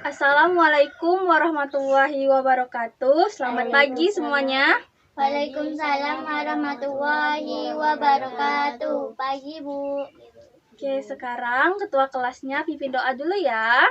Assalamualaikum warahmatullahi wabarakatuh. Selamat pagi semuanya. Waalaikumsalam warahmatullahi wabarakatuh. Pagi, Bu. Oke, sekarang ketua kelasnya pimpin doa dulu ya.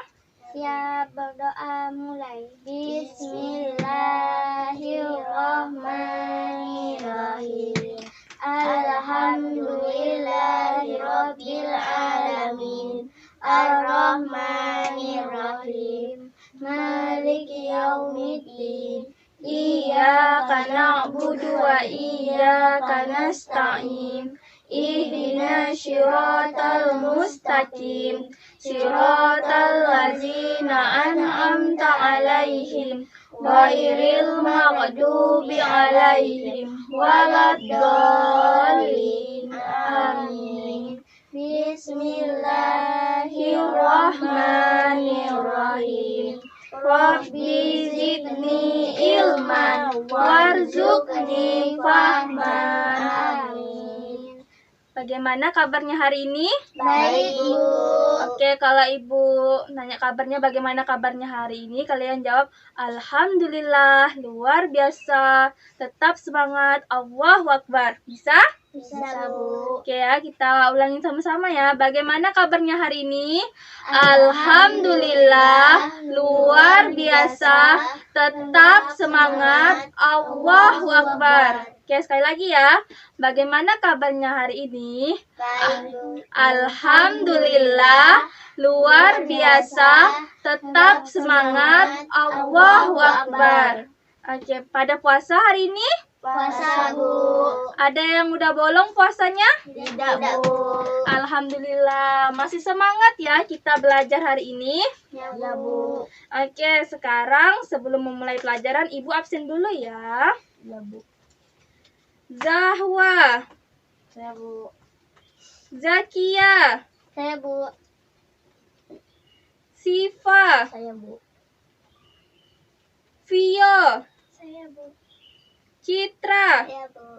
Siap berdoa mulai. Bismillahirrahmanirrahim. Alhamdulillahirabbil alamin. Ar-Rahmanir-Rahim. Maliki yaumiddin. Iyyaka na'budu wa iyyaka nasta'in. Ihdinas syiratal mustaqim. Syiratal ladzina an'amta 'alaihim ghairil maghdubi 'alaihim waladdallin. Amin. Bismillahirrahmanirrahim. Rabbi zidni ilman warzuqni fahman. Amin. Bagaimana kabarnya hari ini? Baik, Bu. Oke, kalau Ibu nanya kabarnya bagaimana kabarnya hari ini, kalian jawab Alhamdulillah, luar biasa, tetap semangat, Allahu Akbar. Bisa? Bisa, Bu. Oke ya, kita ulangin sama-sama ya. Bagaimana kabarnya hari ini? Alhamdulillah, luar biasa, tetap semangat, Allahu Akbar. Oke, sekali lagi ya. Bagaimana kabarnya hari ini? Baik. Alhamdulillah, luar biasa, tetap semangat, Allahu Akbar. Oke, pada puasa hari ini? Puasa, Bu. Ada yang udah bolong puasanya? Tidak, Bu. Alhamdulillah, masih semangat ya kita belajar hari ini. Ya, Bu. Oke, sekarang sebelum memulai pelajaran, Ibu absen dulu ya. Ya, Bu. Zahwa, Saya, Bu. Zakia, Saya, Bu. Sifa, Saya, Bu. Vio, Saya, Bu. Citra. Saya, Bu.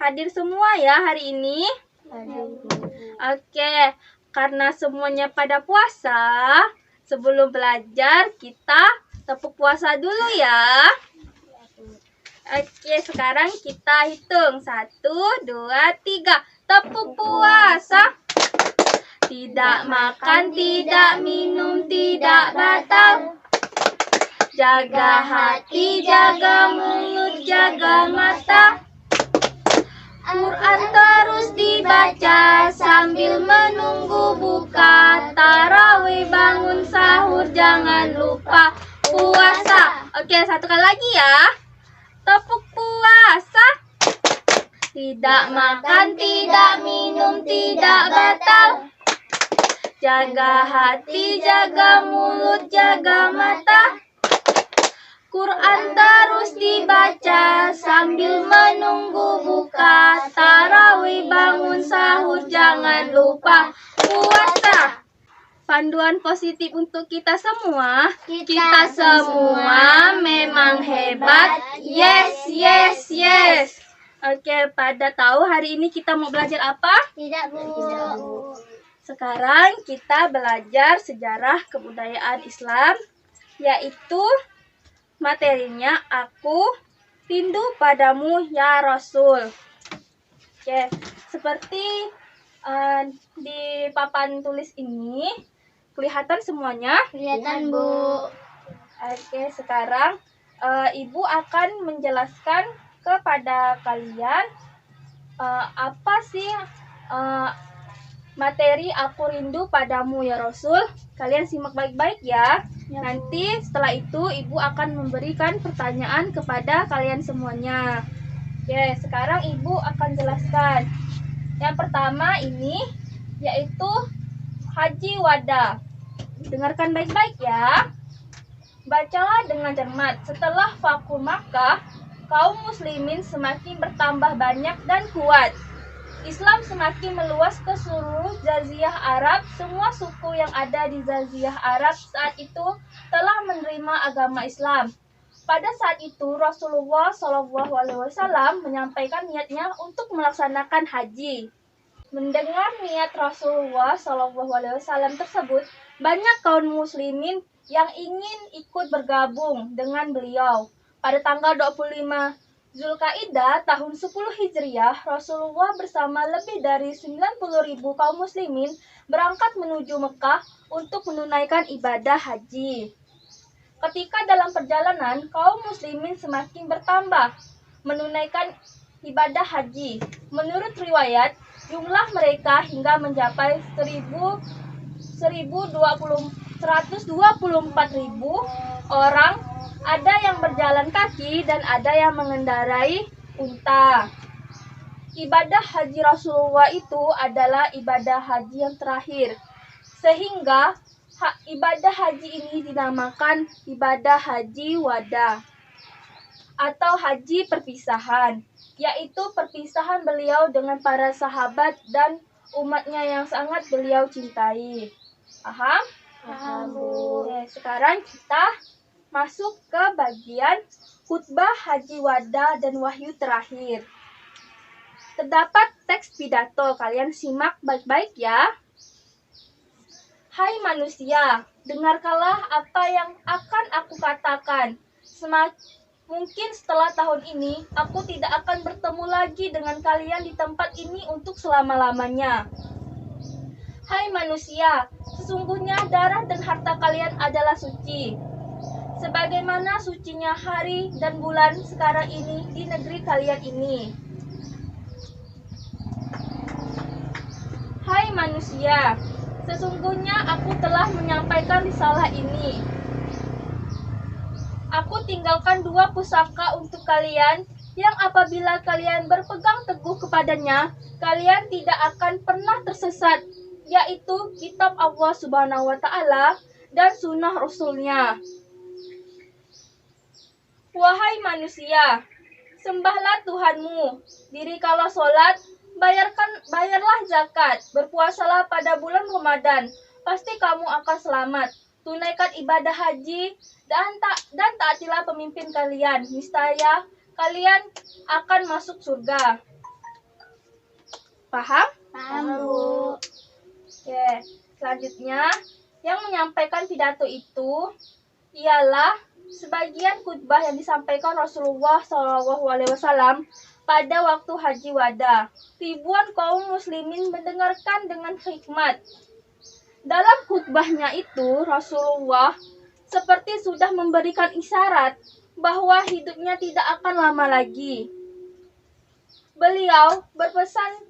Hadir semua ya hari ini. Ada, Bu. Oke, karena semuanya pada puasa, sebelum belajar kita tepuk puasa dulu ya. Oke, sekarang kita hitung. 1, 2, 3. Tepuk puasa. Tidak makan, tidak minum, tidak batal. Jaga hati, jaga mulut, jaga mata. Quran terus dibaca sambil menunggu buka. Tarawih bangun sahur, jangan lupa puasa. Oke, satu kali lagi ya. Tepuk puasa. Tidak makan, tidak minum, tidak batal. Jaga hati, jaga mulut, jaga mata. Quran terus dibaca sambil menunggu buka. Tarawih bangun sahur, jangan lupa puasa. Panduan positif untuk kita semua. Kita semua memang hebat. Yes, yes, yes. Oke, pada tahu hari ini kita mau belajar apa? Tidak, Bu. Tidak, Bu. Sekarang kita belajar sejarah kebudayaan Islam, yaitu materinya Aku Rindu Padamu Ya Rasul. Oke, seperti di papan tulis ini kelihatan semuanya. Kelihatan, Bu. Oke, sekarang Ibu akan menjelaskan kepada kalian apa sih materi Aku Rindu Padamu Ya Rasul. Kalian simak baik-baik ya. Ya, Bu. Nanti setelah itu Ibu akan memberikan pertanyaan kepada kalian semuanya. Oke, sekarang Ibu akan jelaskan. Yang pertama ini yaitu Haji Wada. Dengarkan baik-baik ya. Bacalah dengan cermat. Setelah Fathu Makkah, kaum muslimin semakin bertambah banyak dan kuat. Islam semakin meluas ke seluruh Jazirah Arab. Semua suku yang ada di Jazirah Arab saat itu telah menerima agama Islam. Pada saat itu Rasulullah SAW menyampaikan niatnya untuk melaksanakan haji. Mendengar niat Rasulullah SAW tersebut, banyak kaum muslimin yang ingin ikut bergabung dengan beliau. Pada tanggal 25 Zulkaidah tahun 10 Hijriah, Rasulullah bersama lebih dari 90.000 kaum muslimin berangkat menuju Mekah untuk menunaikan ibadah haji. Ketika dalam perjalanan, kaum muslimin semakin bertambah menunaikan ibadah haji. Menurut riwayat, jumlah mereka hingga mencapai 124.000 orang. Ada yang berjalan kaki dan ada yang mengendarai unta. Ibadah haji Rasulullah itu adalah ibadah haji yang terakhir, sehingga ibadah haji ini dinamakan ibadah haji wada atau haji perpisahan, yaitu perpisahan beliau dengan para sahabat dan umatnya yang sangat beliau cintai. Paham? Paham, Bu. Oke, sekarang kita masuk ke bagian khutbah haji wada dan wahyu terakhir. Terdapat teks pidato, kalian simak baik-baik ya. Hai manusia, dengarkanlah apa yang akan aku katakan. Mungkin setelah tahun ini, aku tidak akan bertemu lagi dengan kalian di tempat ini untuk selama-lamanya. Hai manusia, sesungguhnya darah dan harta kalian adalah suci, sebagaimana sucinya hari dan bulan sekarang ini di negeri kalian ini. Hai manusia, sesungguhnya aku telah menyampaikan risalah ini. Aku tinggalkan 2 pusaka untuk kalian yang apabila kalian berpegang teguh kepadanya, kalian tidak akan pernah tersesat, yaitu kitab Allah Subhanahu wa Ta'ala dan sunnah Rasulnya. Wahai manusia, sembahlah Tuhanmu, dirikanlah sholat, bayarlah zakat, berpuasalah pada bulan Ramadan, pasti kamu akan selamat. Tunaikan ibadah haji dan taatilah pemimpin kalian, niscaya kalian akan masuk surga. Paham? Paham, Bu. Oke, selanjutnya yang menyampaikan pidato itu ialah sebagian khutbah yang disampaikan Rasulullah SAW pada waktu haji wada. Ribuan kaum muslimin mendengarkan dengan hikmat. Dalam khutbahnya itu, Rasulullah seperti sudah memberikan isyarat bahwa hidupnya tidak akan lama lagi. Beliau berpesan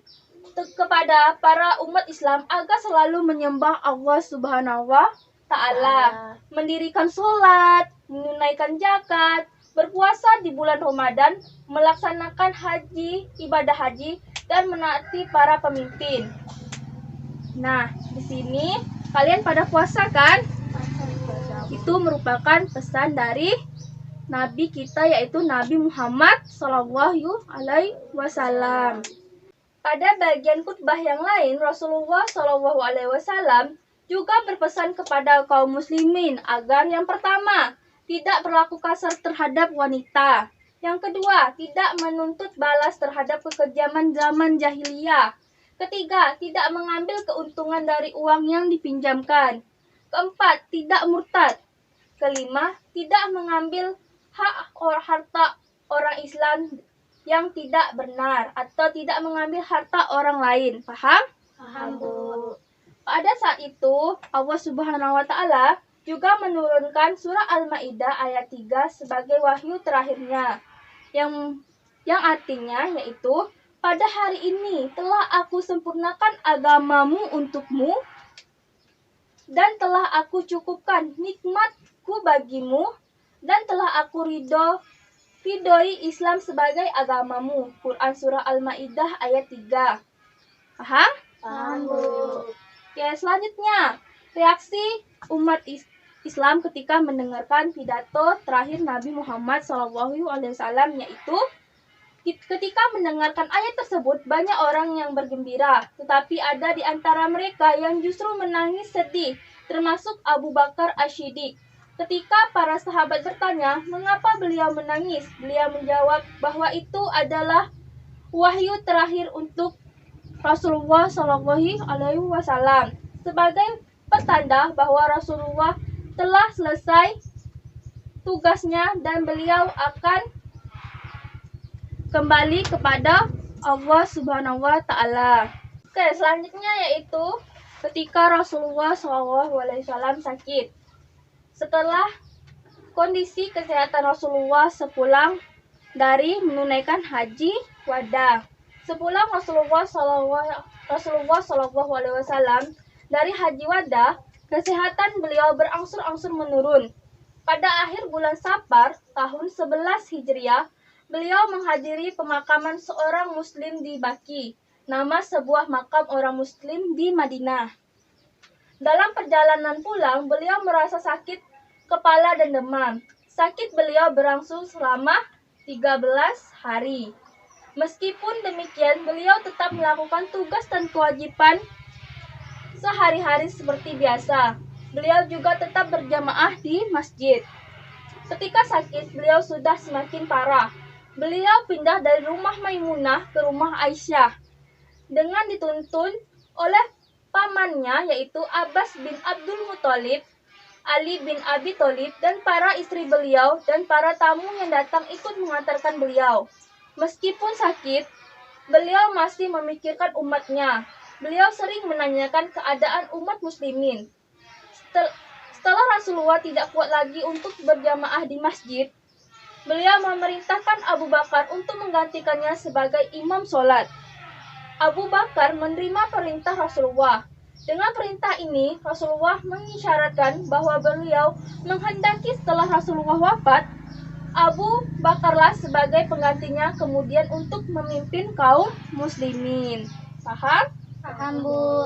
kepada para umat Islam agar selalu menyembah Allah Subhanahu wa Ta'ala, mendirikan sholat, menunaikan zakat, berpuasa di bulan Ramadan, melaksanakan ibadah haji, dan menaati para pemimpin. Nah, di sini kalian pada puasa kan? Itu merupakan pesan dari Nabi kita, yaitu Nabi Muhammad SAW. Pada bagian khutbah yang lain, Rasulullah SAW juga berpesan kepada kaum muslimin agar yang pertama, tidak berlaku kasar terhadap wanita. Yang kedua, tidak menuntut balas terhadap kekejaman zaman jahiliyah. Ketiga, tidak mengambil keuntungan dari uang yang dipinjamkan. Keempat, tidak murtad. Kelima, tidak mengambil harta orang Islam yang tidak benar atau tidak mengambil harta orang lain. Paham? Paham, Bu. Pada saat itu, Allah Subhanahu wa Ta'ala juga menurunkan surah Al-Maidah ayat 3 sebagai wahyu terakhirnya, yang artinya yaitu, pada hari ini telah aku sempurnakan agamamu untukmu dan telah aku cukupkan nikmatku bagimu dan telah aku ridhoi Islam sebagai agamamu. Quran surah Al-Maidah ayat 3. Paham? Paham, Bu. Oke, selanjutnya reaksi umat Islam ketika mendengarkan pidato terakhir Nabi Muhammad SAW, yaitu ketika mendengarkan ayat tersebut banyak orang yang bergembira, tetapi ada di antara mereka yang justru menangis sedih, termasuk Abu Bakar As-Siddiq. Ketika para sahabat bertanya, mengapa beliau menangis? Beliau menjawab bahwa itu adalah wahyu terakhir untuk Rasulullah Shallallahu Alaihi Wasallam sebagai petanda bahwa Rasulullah telah selesai tugasnya dan beliau akan kembali kepada Allah Subhanahu wa Ta'ala. Oke, selanjutnya yaitu ketika Rasulullah SAW sakit. Setelah kondisi kesehatan Rasulullah sepulang dari menunaikan haji wada. Sepulang Rasulullah SAW dari haji wada, kesehatan beliau berangsur-angsur menurun. Pada akhir bulan Safar tahun 11 Hijriah, beliau menghadiri pemakaman seorang muslim di Baqi, nama sebuah makam orang muslim di Madinah. Dalam perjalanan pulang, beliau merasa sakit kepala dan demam. Sakit beliau berlangsung selama 13 hari. Meskipun demikian, beliau tetap melakukan tugas dan kewajiban sehari-hari seperti biasa. Beliau juga tetap berjamaah di masjid. Ketika sakit, beliau sudah semakin parah. Beliau pindah dari rumah Maimunah ke rumah Aisyah dengan dituntun oleh pamannya yaitu Abbas bin Abdul Muthalib, Ali bin Abi Thalib, dan para istri beliau dan para tamu yang datang ikut mengantarkan beliau. Meskipun sakit, beliau masih memikirkan umatnya. Beliau sering menanyakan keadaan umat muslimin. Setelah Rasulullah tidak kuat lagi untuk berjamaah di masjid, beliau memerintahkan Abu Bakar untuk menggantikannya sebagai imam sholat. Abu Bakar menerima perintah Rasulullah. Dengan perintah ini, Rasulullah mengisyaratkan bahwa beliau menghendaki setelah Rasulullah wafat, Abu Bakarlah sebagai penggantinya kemudian untuk memimpin kaum muslimin. Paham? Paham, Bu.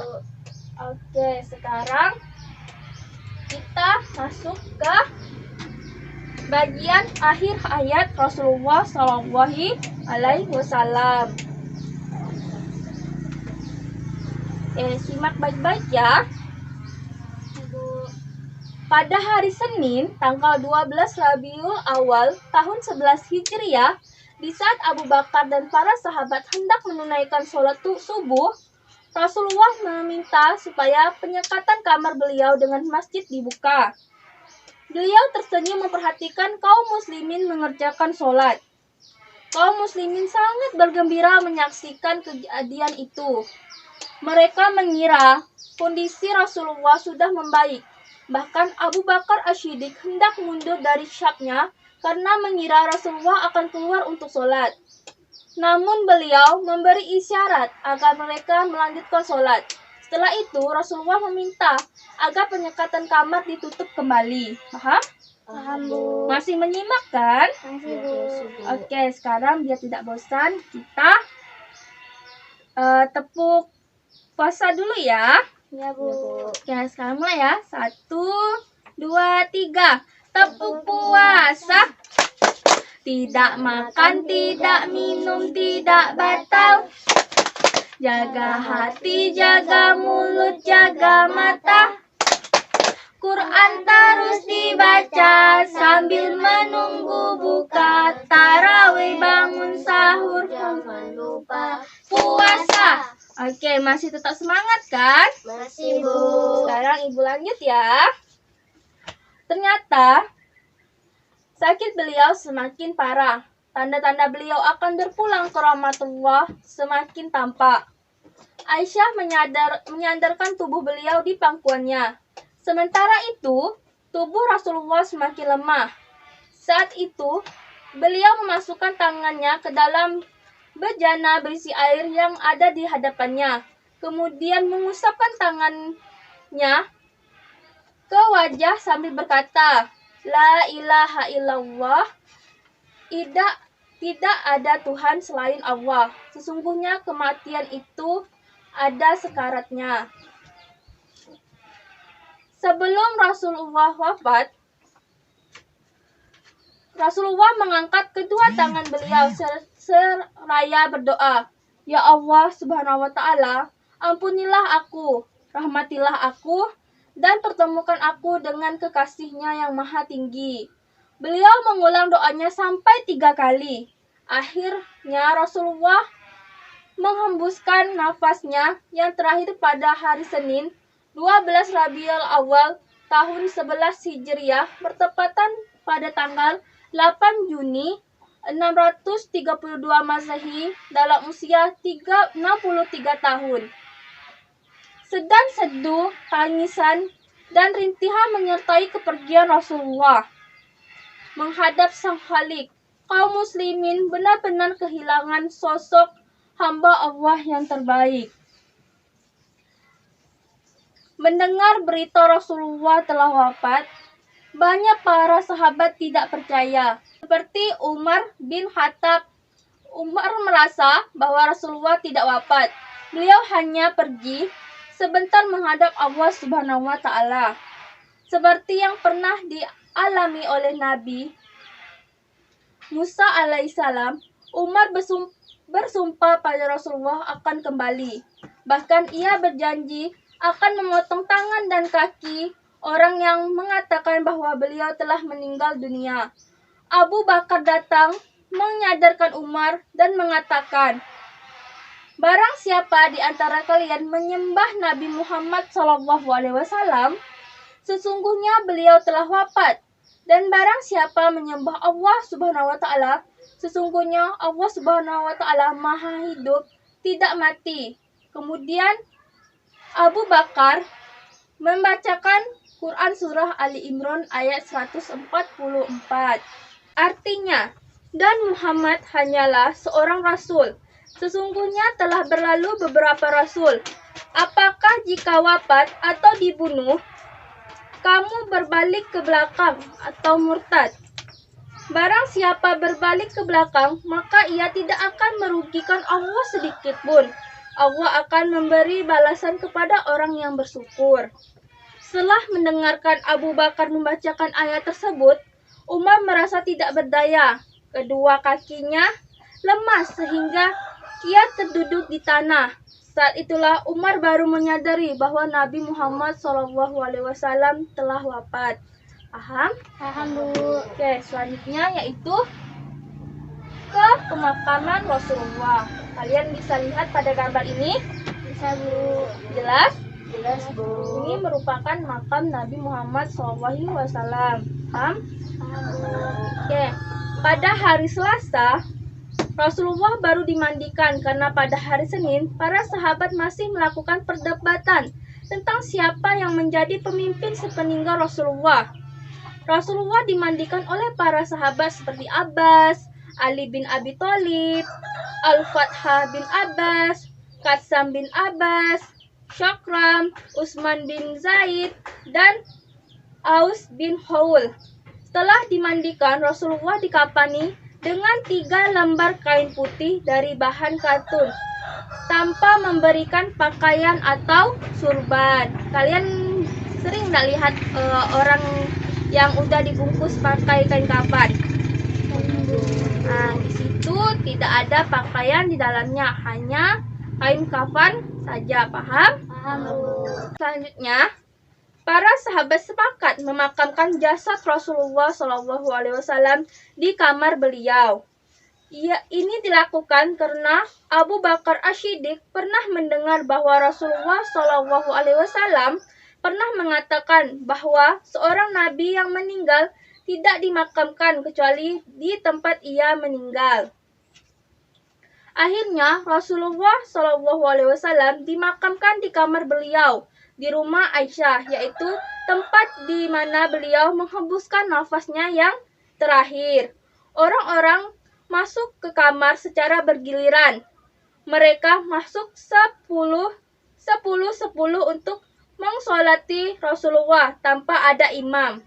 Oke, sekarang kita masuk ke bagian akhir ayat Rasulullah Shallallahu Alaihi Wasallam. Simak baik-baik ya. Pada hari Senin, tanggal 12 Rabiul Awal tahun 11 Hijriah, di saat Abu Bakar dan para sahabat hendak menunaikan sholat subuh, Rasulullah meminta supaya penyekatan kamar beliau dengan masjid dibuka. Beliau tersenyum memperhatikan kaum muslimin mengerjakan sholat. Kaum muslimin sangat bergembira menyaksikan kejadian itu. Mereka mengira kondisi Rasulullah sudah membaik. Bahkan Abu Bakar As-Siddiq hendak mundur dari syafnya karena mengira Rasulullah akan keluar untuk sholat. Namun beliau memberi isyarat agar mereka melanjutkan sholat. Setelah itu Rasulullah meminta agar penyekatan kamar ditutup kembali. Paham? Paham, Bu. Masih menyimak kan? Masih, Bu. Oke, sekarang biar tidak bosan kita tepuk puasa dulu ya. Ya, Bu. Oke, sekarang mulai ya. 1, 2, 3. Tepuk puasa. Tidak makan, tidak minum, tidak batal. Jaga hati, jaga mulut, jaga mata. Quran terus dibaca sambil menunggu buka. Tarawih bangun sahur, Jangan lupa puasa. Oke, masih tetap semangat kan? masih, Bu. Sekarang Ibu lanjut ya. Ternyata sakit beliau semakin parah. Tanda-tanda beliau akan berpulang ke rahmatullah semakin tampak. Aisyah menyandarkan tubuh beliau di pangkuannya. Sementara itu, tubuh Rasulullah semakin lemah. Saat itu, beliau memasukkan tangannya ke dalam bejana berisi air yang ada di hadapannya. Kemudian mengusapkan tangannya ke wajah sambil berkata, La ilaha illallah, tidak ada Tuhan selain Allah. Sesungguhnya kematian itu ada sekaratnya. Sebelum Rasulullah wafat, Rasulullah mengangkat kedua tangan beliau seraya berdoa, Ya Allah Subhanahu wa Ta'ala, ampunilah aku, rahmatilah aku, dan pertemukan aku dengan kekasihnya yang maha tinggi. Beliau mengulang doanya sampai 3 kali. Akhirnya Rasulullah menghembuskan nafasnya yang terakhir pada hari Senin 12 Rabiul Awal tahun 11 Hijriah bertepatan pada tanggal 8 Juni 632 Masehi dalam usia 63 tahun. Sedan seduh, tangisan, dan rintihan menyertai kepergian Rasulullah menghadap Sang Khalik. Kaum muslimin benar-benar kehilangan sosok hamba Allah yang terbaik. Mendengar berita Rasulullah telah wafat, banyak para sahabat tidak percaya. Seperti Umar bin Khattab. Umar merasa bahwa Rasulullah tidak wafat. Beliau hanya pergi sebentar menghadap Allah Subhanahu wa Ta'ala, seperti yang pernah dialami oleh Nabi Musa alaihissalam. Umar bersumpah pada Rasulullah akan kembali. Bahkan ia berjanji akan memotong tangan dan kaki orang yang mengatakan bahwa beliau telah meninggal dunia. Abu Bakar datang menyadarkan Umar dan mengatakan, "Barang siapa di antara kalian menyembah Nabi Muhammad SAW, sesungguhnya beliau telah wafat. Dan barang siapa menyembah Allah Subhanahu wa Ta'ala, sesungguhnya Allah Subhanahu wa Ta'ala Maha Hidup, tidak mati." Kemudian Abu Bakar membacakan Quran surah Ali Imran ayat 144. Artinya, dan Muhammad hanyalah seorang rasul. Sesungguhnya telah berlalu beberapa rasul. Apakah jika wafat atau dibunuh, kamu berbalik ke belakang atau murtad? Barang siapa berbalik ke belakang, maka ia tidak akan merugikan Allah sedikit pun. Allah akan memberi balasan kepada orang yang bersyukur. Setelah mendengarkan Abu Bakar membacakan ayat tersebut, Umar merasa tidak berdaya. Kedua kakinya lemas sehingga ia terduduk di tanah. Saat itulah Umar baru menyadari bahwa Nabi Muhammad SAW telah wafat. Paham? Paham, Bu. Oke, selanjutnya yaitu ke pemakaman Rasulullah. Kalian bisa lihat pada gambar ini. Bisa, Bu. Jelas? Jelas, Bu. Ini merupakan makam Nabi Muhammad SAW. Paham? Paham, Bu. Oke, pada hari Selasa, Rasulullah baru dimandikan karena pada hari Senin, para sahabat masih melakukan perdebatan tentang siapa yang menjadi pemimpin sepeninggal Rasulullah. Rasulullah dimandikan oleh para sahabat seperti Abbas, Ali bin Abi Thalib, Al-Fathah bin Abbas, Qatsam bin Abbas, Syakram, Utsman bin Zaid, dan Aus bin Haul. Setelah dimandikan, Rasulullah dikafani dengan 3 lembar kain putih dari bahan katun, tanpa memberikan pakaian atau surban. Kalian sering nggak lihat orang yang udah dibungkus pakai kain kafan? Nah, di situ tidak ada pakaian di dalamnya, hanya kain kafan saja. Paham? Paham, Bu. Selanjutnya, para sahabat sepakat memakamkan jasad Rasulullah SAW di kamar beliau. Ini dilakukan karena Abu Bakar As-Siddiq pernah mendengar bahwa Rasulullah SAW pernah mengatakan bahwa seorang nabi yang meninggal tidak dimakamkan kecuali di tempat ia meninggal. Akhirnya Rasulullah SAW dimakamkan di kamar beliau di rumah Aisyah, yaitu tempat di mana beliau menghembuskan nafasnya yang terakhir. Orang-orang masuk ke kamar secara bergiliran. Mereka masuk 10 untuk mengsolati Rasulullah tanpa ada imam.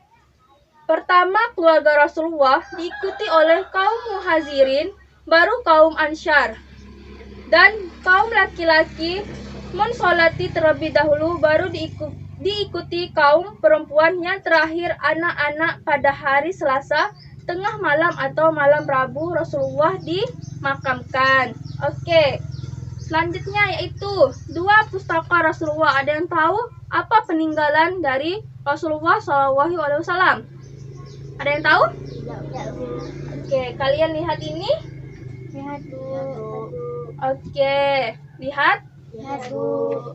Pertama keluarga Rasulullah diikuti oleh kaum Muhazirin, baru kaum Ansyar, dan kaum laki-laki mensolati terlebih dahulu, baru diikuti kaum perempuan, yang terakhir anak-anak. Pada hari Selasa tengah malam atau malam Rabu Rasulullah dimakamkan. Oke, selanjutnya yaitu 2 pustaka Rasulullah. Ada yang tahu apa peninggalan dari Rasulullah SAW? Ada yang tahu? Tidak, Bu. Oke, kalian lihat ini. Lihat, Bu. Oke, lihat. Ya, Bu.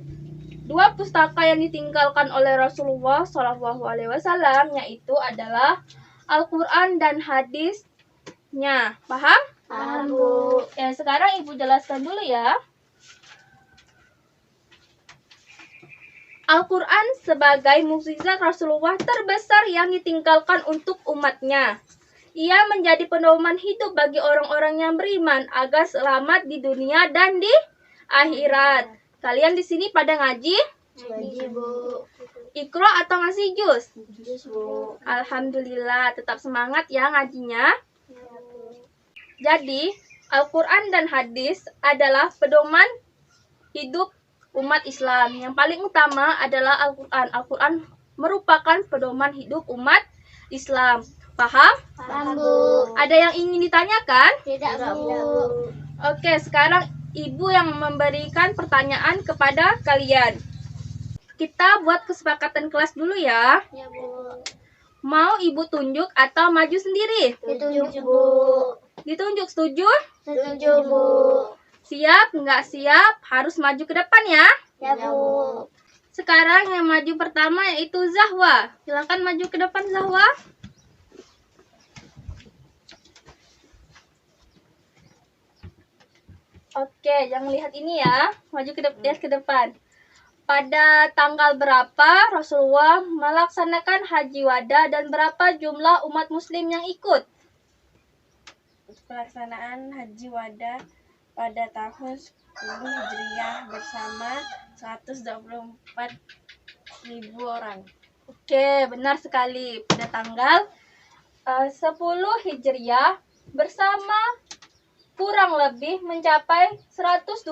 Dua pustaka yang ditinggalkan oleh Rasulullah SAW yaitu adalah Al-Quran dan hadisnya. Paham? Paham, Bu. Ya, sekarang Ibu jelaskan dulu ya. Al-Quran sebagai mukjizat Rasulullah terbesar yang ditinggalkan untuk umatnya. Ia menjadi pedoman hidup bagi orang-orang yang beriman agar selamat di dunia dan di akhirat. Kalian di sini pada ngaji? Ngaji, Bu. Iqra atau ngasih jus? Jus, Bu. Alhamdulillah, tetap semangat ya ngajinya. Ya, Bu. Jadi, Al-Quran dan hadis adalah pedoman hidup umat Islam. Yang paling utama adalah Al-Quran. Al-Quran merupakan pedoman hidup umat Islam. Paham? Paham, Bu. Ada yang ingin ditanyakan? Tidak, Bu. Oke, sekarang Ibu yang memberikan pertanyaan kepada kalian. Kita buat kesepakatan kelas dulu ya. Ya, Bu. Mau Ibu tunjuk atau maju sendiri? Ditunjuk, Bu. Ditunjuk, setuju? Setuju, Bu. Siap? Nggak siap? Harus maju ke depan ya. Ya, Bu. Sekarang yang maju pertama yaitu Zahwa. Silakan maju ke depan, Zahwa. Oke, jangan lihat ini ya. Maju lihat ke depan. Pada tanggal berapa Rasulullah melaksanakan haji wada dan berapa jumlah umat muslim yang ikut? Pelaksanaan Haji Wada pada tahun 10 Hijriah bersama 124.000 orang. Oke, benar sekali. Pada tanggal 10 Hijriah bersama kurang lebih mencapai 124.000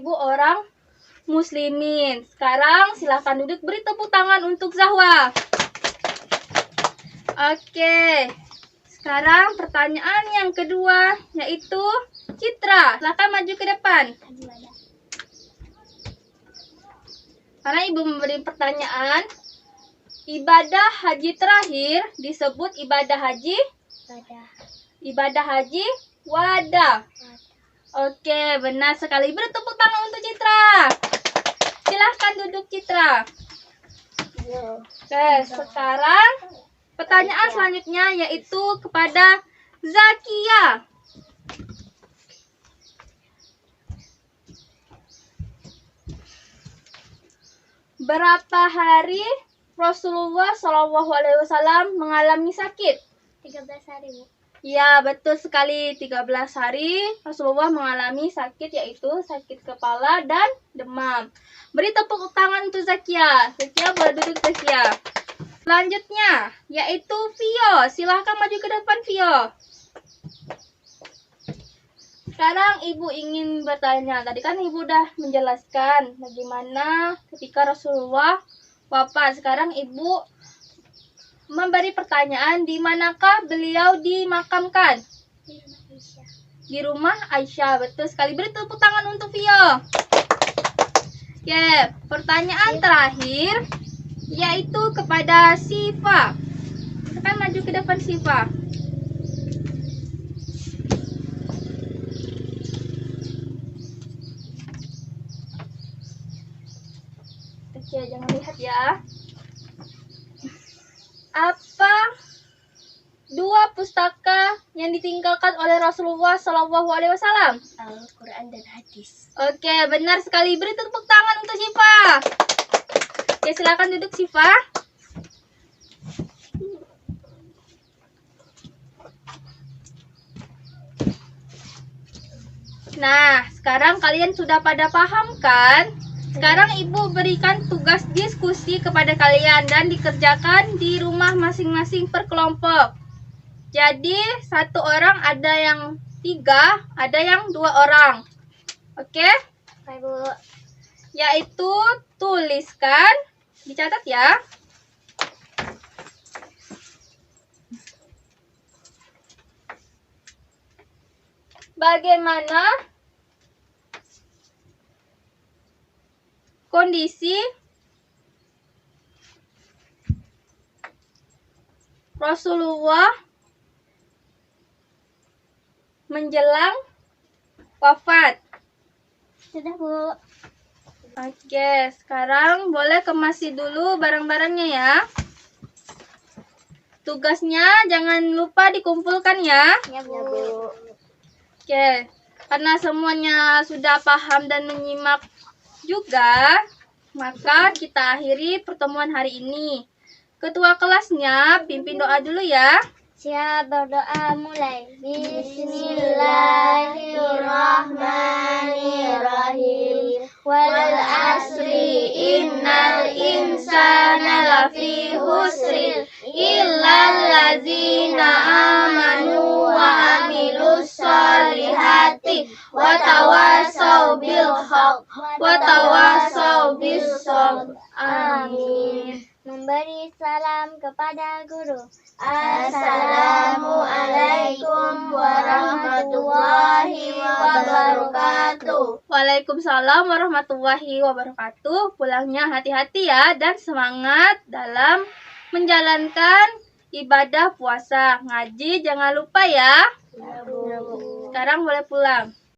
orang muslimin. Sekarang silakan duduk, beri tepuk tangan untuk Zahwa. Oke. Sekarang pertanyaan yang kedua yaitu Citra. Silakan maju ke depan. Karena Ibu memberi pertanyaan, ibadah haji terakhir disebut ibadah haji wada. Oke, benar sekali. Beri tepuk tangan untuk Citra. Silahkan duduk, Citra. Oke, sekarang pertanyaan selanjutnya yaitu kepada Zakia. Berapa hari Rasulullah SAW mengalami sakit? 13 hari, Bu. Ya, betul sekali. 13 hari Rasulullah mengalami sakit, yaitu sakit kepala dan demam. Beri tepuk tangan untuk Zakia. Zakia, boleh duduk, Zakia. Selanjutnya, yaitu Vio. Silahkan maju ke depan, Vio. Sekarang Ibu ingin bertanya. Tadi kan Ibu udah menjelaskan bagaimana ketika Rasulullah wafat. Sekarang Ibu memberi pertanyaan, di manakah beliau dimakamkan? Di rumah Aisyah. Betul sekali. Beri tepuk tangan untuk Vio. Oke, pertanyaan terakhir yaitu kepada Siva. Silakan maju ke depan, Siva. Oke, jangan lihat ya. Apa dua pustaka yang ditinggalkan oleh Rasulullah SAW? Al-Quran dan hadis. Oke, benar sekali. Beri tepuk tangan untuk Siva. Oke, silakan duduk, Siva. Nah, sekarang kalian sudah pada paham kan? Sekarang Ibu berikan tugas diskusi kepada kalian dan dikerjakan di rumah masing-masing per kelompok. Jadi, satu orang ada yang 3, ada yang 2 orang. Oke? Oke, Bu. Yaitu tuliskan, dicatat ya. Bagaimana kondisi Rasulullah menjelang wafat? Sudah, Bu. Oke, sekarang boleh kemasi dulu barang-barangnya ya. Tugasnya jangan lupa dikumpulkan ya. Ya, Bu. Oke, karena semuanya sudah paham dan menyimak juga, maka kita akhiri pertemuan hari ini. Ketua kelasnya pimpin doa dulu ya. Siap, berdoa mulai. Bismillahirrahmanirrahim. Wal asri innal insana lafi husrin illal ladzina amanu wa amilus solihati wa tawasau bil haq wa tawasau bis sabr. Amin. Memberi salam kepada guru. Assalamualaikum warahmatullahi wabarakatuh. Waalaikumsalam warahmatullahi wabarakatuh. Pulangnya hati-hati ya dan semangat dalam menjalankan ibadah puasa. Ngaji jangan lupa ya. Sekarang boleh pulang.